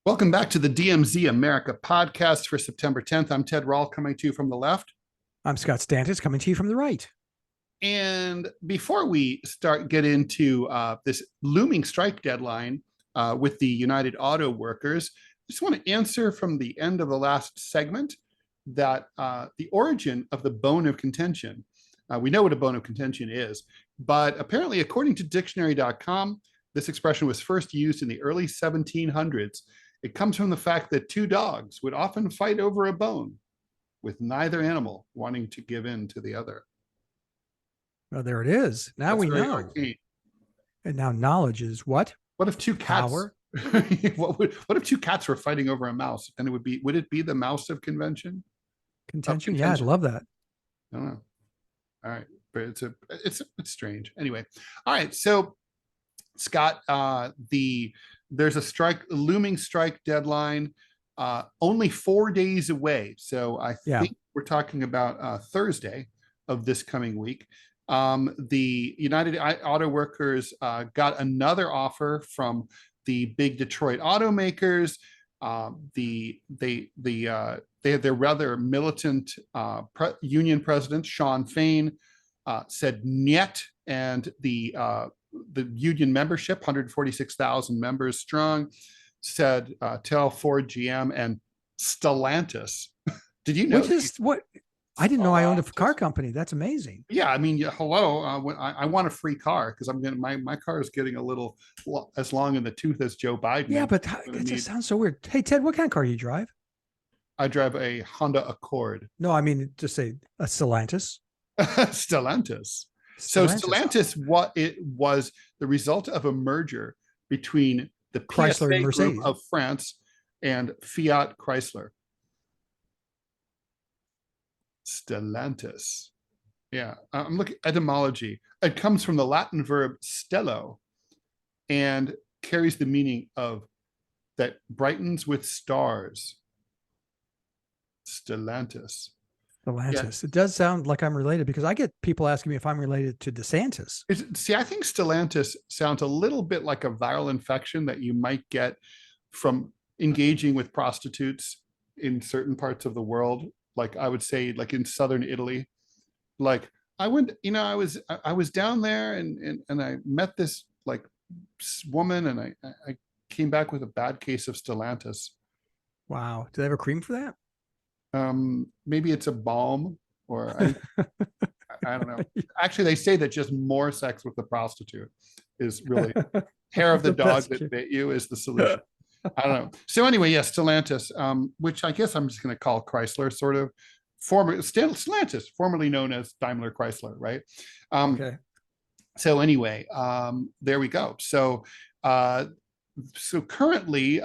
Welcome back to the DMZ America podcast for September 10th. I'm Ted Rall coming to you from the left. I'm Scott Stantis coming to you from the right. And before we get into this looming strike deadline with the United Auto Workers, I just want to answer from the end of the last segment that the origin of the bone of contention, we know what a bone of contention is, but apparently according to dictionary.com, this expression was first used in the early 1700s. It comes from the fact that two dogs would often fight over a bone, with neither animal wanting to give in to the other. Well, there it is. Now we know. Arcane. And now knowledge is what? What if two cats? Power. what if two cats were fighting over a mouse? And would it be the mouse of convention? Contention? Yeah, I'd love that. I don't know. All right, but it's strange. Anyway, all right. So, Scott, there's a looming strike deadline, only 4 days away. So I think we're talking about Thursday of this coming week. The United Auto Workers got another offer from the big Detroit automakers. They had their rather militant union president, Shawn Fain, said niet, and the union membership, 146,000 members strong, said tell Ford, GM, and Stellantis. Did you know? Which is what? I didn't know I owned a car company. That's amazing. Yeah, I mean, hello. I want a free car because my car is getting a little as long in the tooth as Joe Biden. Yeah, but it just sounds so weird. Hey, Ted, what kind of car do you drive? I drive a Honda Accord. No, I mean, just say a Stellantis. Stellantis. So Stellantis, what it was the result of a merger between the Chrysler and Mercedes group of France and Fiat Chrysler. Stellantis. Yeah, I'm looking at etymology. It comes from the Latin verb stello and carries the meaning of that brightens with stars. Stellantis. Stellantis. Yeah. It does sound like I'm related because I get people asking me if I'm related to DeSantis. See, I think Stellantis sounds a little bit like a viral infection that you might get from engaging with prostitutes in certain parts of the world. Like I would say, like in southern Italy. Like I went, I was down there and I met this like woman, and I came back with a bad case of Stellantis. Wow. Do they have a cream for that? Maybe it's a balm, or I don't know. Actually, they say that just more sex with the prostitute is really hair of the dog that bit you is the solution. I don't know. So anyway, yes, Stellantis, which I guess I'm just going to call Chrysler, sort of Stellantis, formerly known as Daimler Chrysler, right? Okay. So anyway, there we go. So currently,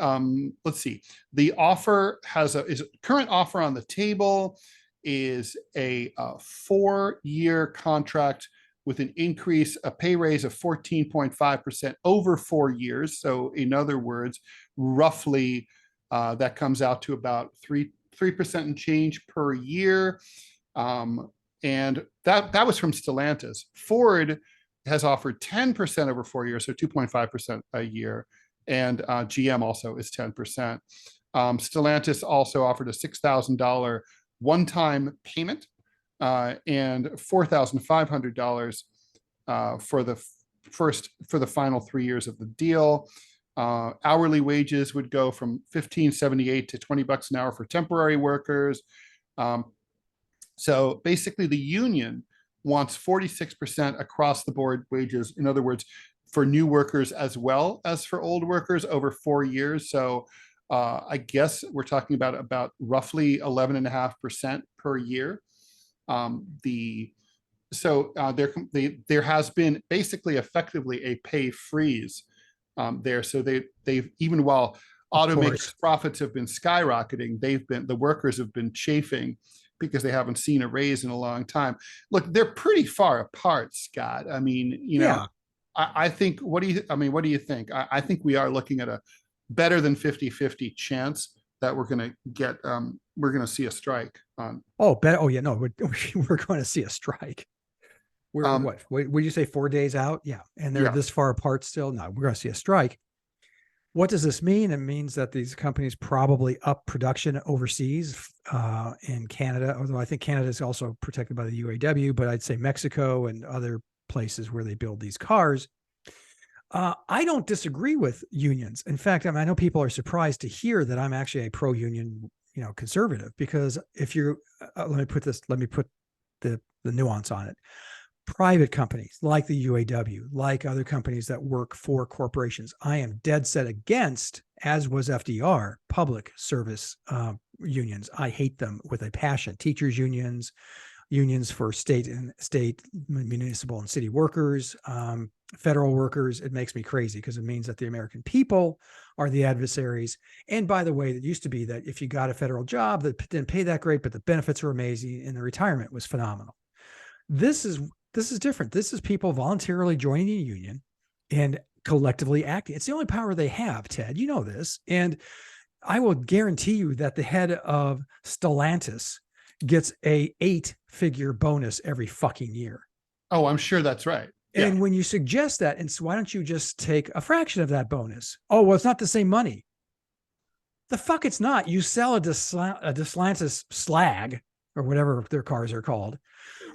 let's see. The offer current offer on the table is a 4-year contract with an increase, a pay raise of 14.5% over 4 years. So in other words, roughly that comes out to about 3% and change per year. And that was from Stellantis. Ford has offered 10% over 4 years, so 2.5% a year. And GM also is 10%. Stellantis also offered a $6,000 one-time payment and $4,500 for the final 3 years of the deal. Hourly wages would go from $15.78 to $20 an hour for temporary workers. So basically, the union wants 46% across the board wages. In other words, for new workers as well as for old workers over 4 years. So I guess we're talking about roughly 11.5% per year. There has been basically effectively a pay freeze there. So they've even while automakers' profits have been skyrocketing, the workers have been chafing because they haven't seen a raise in a long time. Look, they're pretty far apart, Scott. I mean, I think, what do you think? I think we are looking at a better than 50-50 chance that we're going to see a strike on. Oh, yeah, no, we're going to see a strike. We're what would you say 4 days out? Yeah. And they're this far apart still. No, we're going to see a strike. What does this mean? It means that these companies probably up production overseas in Canada, although I think Canada is also protected by the UAW, but I'd say Mexico and other places where they build these cars. I don't disagree with unions. In fact, I know people are surprised to hear that I'm actually a pro-union, conservative, because if you're, let me put the nuance on it. Private companies like the UAW, like other companies that work for corporations, I am dead set against, as was FDR, public service unions. I hate them with a passion. Teachers unions, unions for state, municipal and city workers, federal workers. It makes me crazy because it means that the American people are the adversaries. And by the way, it used to be that if you got a federal job that didn't pay that great, but the benefits were amazing and the retirement was phenomenal. This is different. This is people voluntarily joining a union and collectively acting. It's the only power they have, Ted. You know this. And I will guarantee you that the head of Stellantis gets a 8-figure bonus every fucking year. Oh, I'm sure that's right. Yeah. And when you suggest that, and so why don't you just take a fraction of that bonus? Oh, well, it's not the same money. The fuck it's not. You sell a Stellantis slag or whatever their cars are called.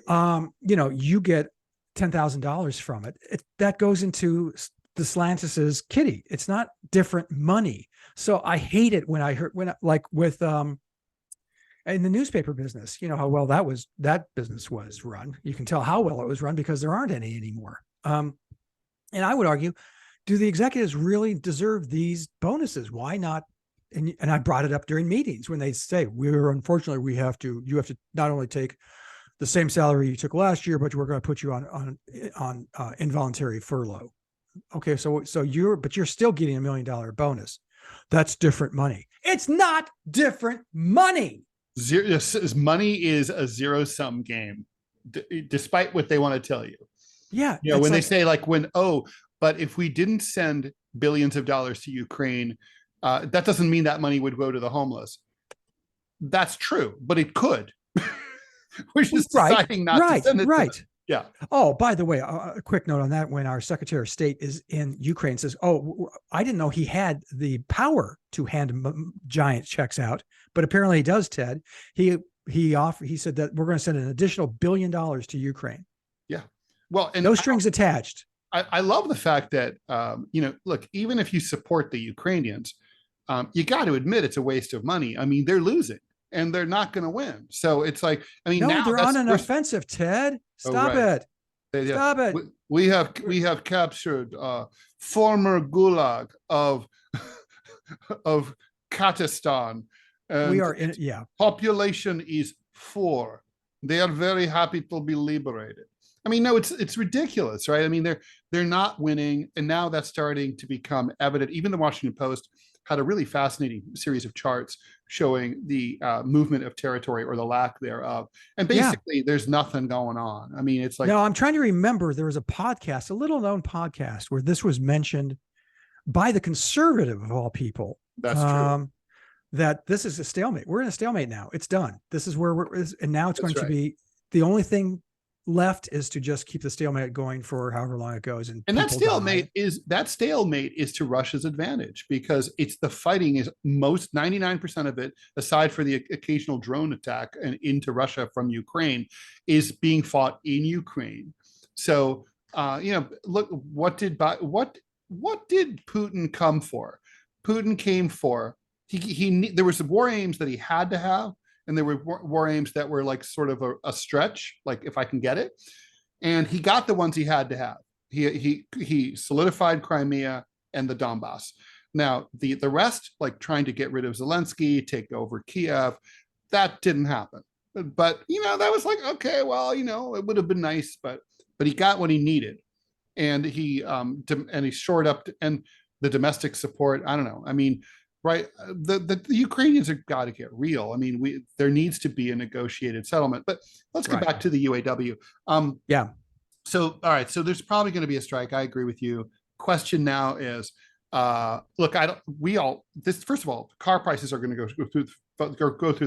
You get $10,000 from it. That goes into the Stellantis's kitty. It's not different money. So I hate it when with in the newspaper business, how well that business was run. You can tell how well it was run because there aren't any anymore. And I would argue, do the executives really deserve these bonuses? Why not? And I brought it up during meetings when they say, you have to not only take the same salary you took last year, but we're going to put you on involuntary furlough. Okay. But you're still getting $1 million bonus. That's different money. It's not different money. Money is a zero-sum game, despite what they want to tell you. Yeah. When they say but if we didn't send billions of dollars to Ukraine, that doesn't mean that money would go to the homeless. That's true, but it could. We're just deciding not to send it. Right. To them. Yeah. Oh, by the way, a quick note on that. When our Secretary of State is in Ukraine, says, "Oh, I didn't know he had the power to hand giant checks out, but apparently he does." Ted, he said that we're going to send an additional $1 billion to Ukraine. Yeah. Well, and no strings attached. I love the fact that look, even if you support the Ukrainians, you got to admit it's a waste of money. I mean, they're losing. And they're not going to win. So it's like, now they're on an offensive, Ted. Stop it. Stop it. We have captured former gulag of Kazakhstan. We are in, yeah. Population is 4. They are very happy to be liberated. I mean, no, it's ridiculous, right? I mean, they're not winning, and now that's starting to become evident. Even the Washington Post had a really fascinating series of charts showing the movement of territory or the lack thereof. And basically there's nothing going on. I mean, it's like, no, I'm trying to remember, there was a little known podcast where this was mentioned by the conservative of all people. That's true. That this is a stalemate. We're in a stalemate now. It's done. This is where and now it's going to be the only thing left is to just keep the stalemate going for however long it goes. And that stalemate is to Russia's advantage, because it's the fighting is 99% of it, aside for the occasional drone attack and into Russia from Ukraine, is being fought in Ukraine. So, look, what did Putin come for? Putin came for, there were some war aims that he had to have, and there were war aims that were like sort of a stretch, like if I can get it. And he got the ones he had to have. He solidified Crimea and the Donbass. Now, the rest, like trying to get rid of Zelensky, take over Kiev, that didn't happen. But, that was like, okay, well, it would have been nice, but he got what he needed. And he shored up and the domestic support. I don't know. I mean, right. The Ukrainians have got to get real. I mean, there needs to be a negotiated settlement, but let's get back to the UAW. Yeah. So, all right. So there's probably going to be a strike. I agree with you. Question now is, look, first of all, car prices are going to go through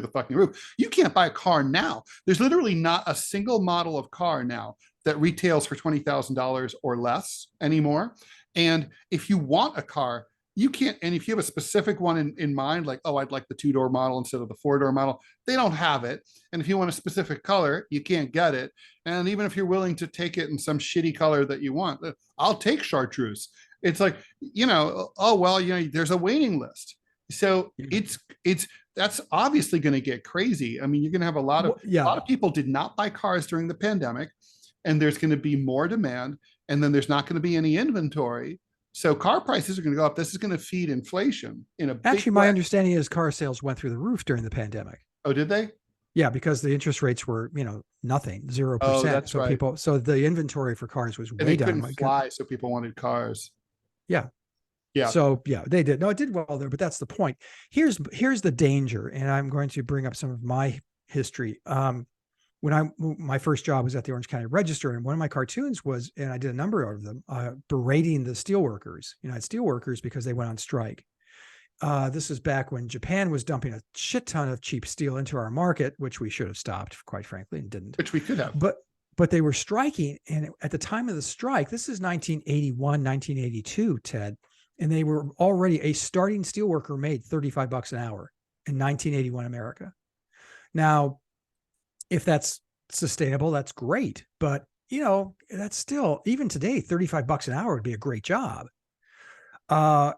the fucking roof. You can't buy a car now. There's literally not a single model of car now that retails for $20,000 or less anymore. And if you want a car, you can't, and if you have a specific one in mind, like, oh, I'd like the 2-door model instead of the 4-door model, they don't have it. And if you want a specific color, you can't get it. And even if you're willing to take it in some shitty color that you want, I'll take chartreuse. It's like, oh, well, there's a waiting list. So it's that's obviously going to get crazy. I mean, you're going to have a lot of people did not buy cars during the pandemic, and there's going to be more demand, and then there's not going to be any inventory. So car prices are going to go up. This is going to feed inflation in a Actually, my understanding is car sales went through the roof during the pandemic. Oh, did they? Yeah, because the interest rates were, nothing, 0%. Oh, that's so right. So the inventory for cars was way they down. couldn't fly, so people wanted cars. Yeah. Yeah. So yeah, they did. No, it did well there, but that's the point. Here's the danger, and I'm going to bring up some of my history. My first job was at the Orange County Register, and one of my cartoons was, and I did a number of them, berating the steelworkers, United Steelworkers, because they went on strike. This is back when Japan was dumping a shit ton of cheap steel into our market, which we should have stopped, quite frankly, and didn't. Which we could have. But they were striking, and at the time of the strike, this is 1981, 1982, Ted, and they were already, a starting steelworker made $35 an hour in 1981 America. Now, if that's sustainable, that's great. But, that's still, even today, $35 an hour would be a great job. That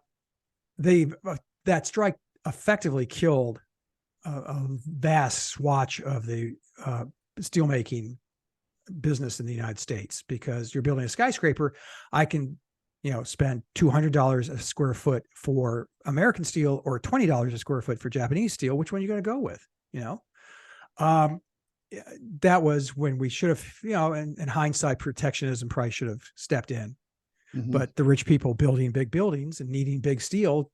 strike effectively killed a vast swatch of the steelmaking business in the United States, because you're building a skyscraper. I can, spend $200 a square foot for American steel or $20 a square foot for Japanese steel. Which one are you going to go with? That was when we should have, in hindsight, protectionism probably should have stepped in. Mm-hmm. But the rich people building big buildings and needing big steel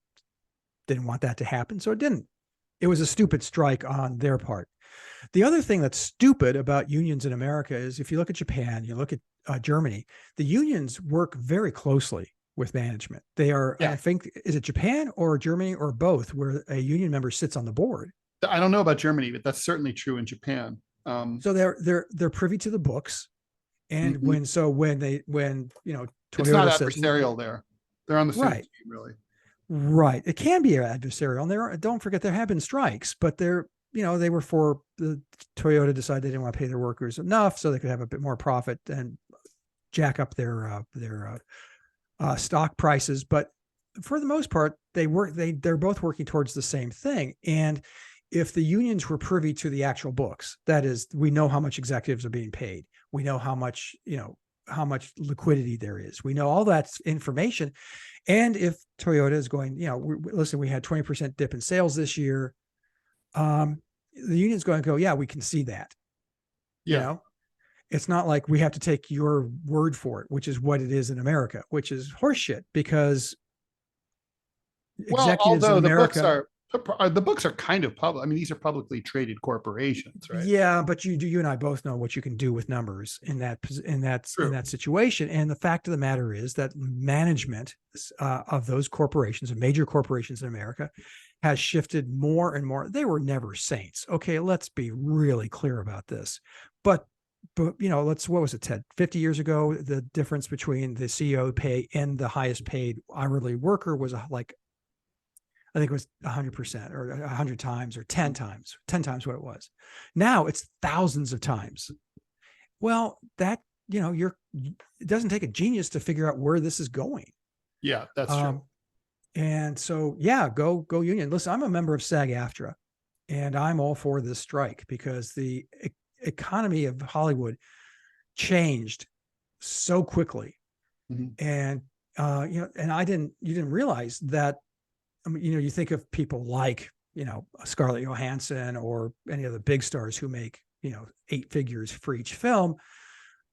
didn't want that to happen. So it didn't. It was a stupid strike on their part. The other thing that's stupid about unions in America is, if you look at Japan, you look at Germany, the unions work very closely with management. They are, I think, is it Japan or Germany or both, where a union member sits on the board? I don't know about Germany, but that's certainly true in Japan. So they're privy to the books, and when Toyota, it's not adversarial there. They're on the same team, really. Right. It can be adversarial, and don't forget there have been strikes, but they were for the Toyota decided they didn't want to pay their workers enough so they could have a bit more profit and jack up their stock prices. But for the most part, they're both working towards the same thing. And if the unions were privy to the actual books, that is, we know how much executives are being paid. We know how much liquidity there is. We know all that information. And if Toyota is going, listen, we had 20% dip in sales this year. The union's going to go, yeah, we can see that. Yeah. It's not like we have to take your word for it, which is what it is in America, which is horseshit, because executives in America, the books are kind of public. I mean, these are publicly traded corporations, right? Yeah, but you and I both know what you can do with numbers in that situation. And the fact of the matter is that management of those corporations, of major corporations in America, has shifted more and more. They were never saints. Okay, let's be really clear about this. But what was it, Ted? 50 years ago, the difference between the CEO pay and the highest paid hourly worker was like, I think it was 100% or 100 times or 10 times what it was. Now it's thousands of times. Well, that, it doesn't take a genius to figure out where this is going. Yeah, that's true. And so, yeah, go union. Listen, I'm a member of SAG-AFTRA, and I'm all for this strike, because the economy of Hollywood changed so quickly. Mm-hmm. And, and you didn't realize that. I mean, you think of people like, Scarlett Johansson or any of the big stars who make, 8 figures for each film.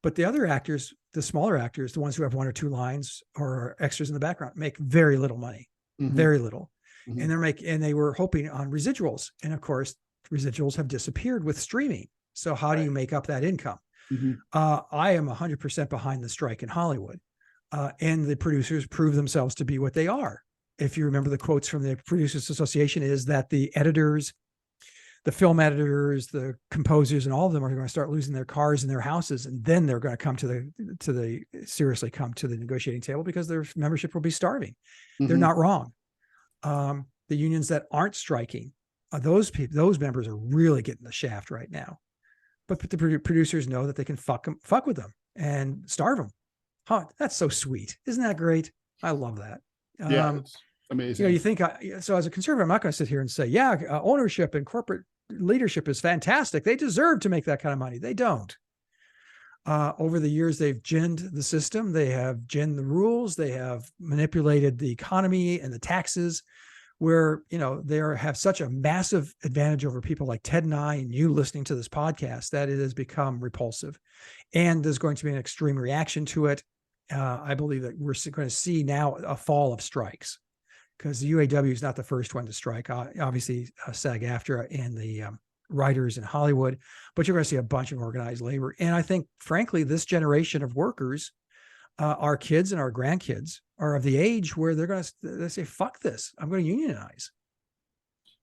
But the other actors, the smaller actors, the ones who have 1 or 2 lines or extras in the background, make very little money, mm-hmm. very little. Mm-hmm. And they were hoping on residuals. And of course, residuals have disappeared with streaming. So how do you make up that income? Mm-hmm. I am 100% behind the strike in Hollywood. And the producers prove themselves to be what they are. If you remember the quotes from the Producers Association, is that the editors, the film editors, the composers, and all of them are going to start losing their cars and their houses. And then they're going to come seriously come to the negotiating table, because their membership will be starving. Mm-hmm. They're not wrong. The unions that aren't striking, those people, those members are really getting the shaft right now. But the producers know that they can fuck with them and starve them. Huh? That's so sweet. Isn't that great? I love that. Yeah, it's amazing. You know, you think, so as a conservative, I'm not going to sit here and say, yeah, ownership and corporate leadership is fantastic. They deserve to make that kind of money. They don't. Over the years, they've ginned the system. They have ginned the rules. They have manipulated the economy and the taxes, where, you know, they have such a massive advantage over people like Ted and I and you listening to this podcast that it has become repulsive. And there's going to be an extreme reaction to it. I believe that we're going to see now a fall of strikes, because the UAW is not the first one to strike. Obviously, SAG-AFTRA and the writers in Hollywood, but you're going to see a bunch of organized labor. And I think, frankly, this generation of workers, our kids and our grandkids, are of the age where they're going to say, "Fuck this! I'm going to unionize."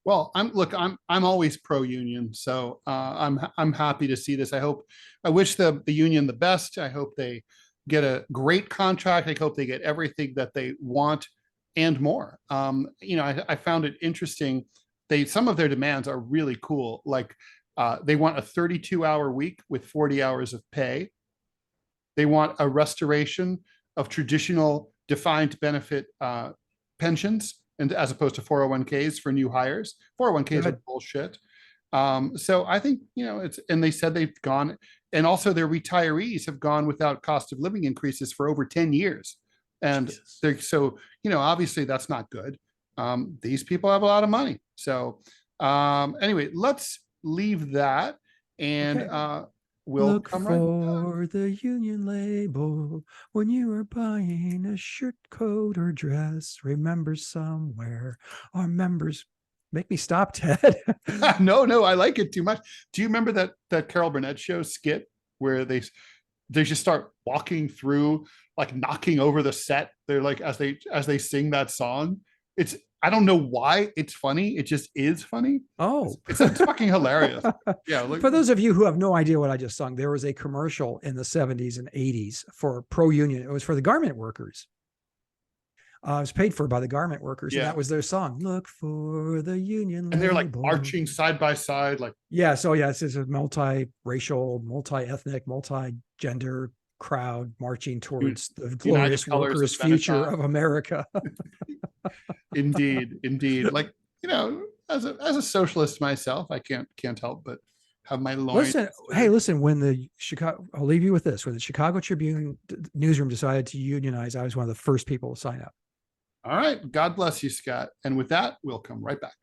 Well, I'm always pro-union, so I'm happy to see this. I wish the union the best. I hope they get a great contract. I hope they get everything that they want and more. You know, I found it interesting. Some of their demands are really cool. Like they want a 32-hour week with 40 hours of pay. They want a restoration of traditional defined benefit pensions, and as opposed to 401ks for new hires. 401ks are bullshit. So I think, you know, and they said they've gone, and also their retirees have gone without cost of living increases for over 10 years. And so, you know, obviously that's not good. These people have a lot of money. So anyway, let's leave that, and we'll look come for the union label when you are buying a shirt, coat, or dress. Remember, somewhere our members. Make me stop, Ted. No, I like it too much. Do you remember that Carol Burnett show skit where they just start walking through, like knocking over the set? They're like, as they sing that song. I don't know why it's funny. It just is funny. Oh, it's fucking hilarious. Yeah. For those of you who have no idea what I just sung, there was a commercial in the 70s and 80s for pro-union. It was for the garment workers. It was paid for by the garment workers, and that was their song. Look for the union, and they're like marching side by side, like So it's a multi-racial, multi-ethnic, multi-gender crowd marching towards the glorious workers' future of America. Indeed. Like, you know, as a socialist myself, I can't help but have my loins. Listen, when the I'll leave you with this. When the Chicago Tribune newsroom decided to unionize, I was one of the first people to sign up. All right. God bless you, Scott. And with that, we'll come right back.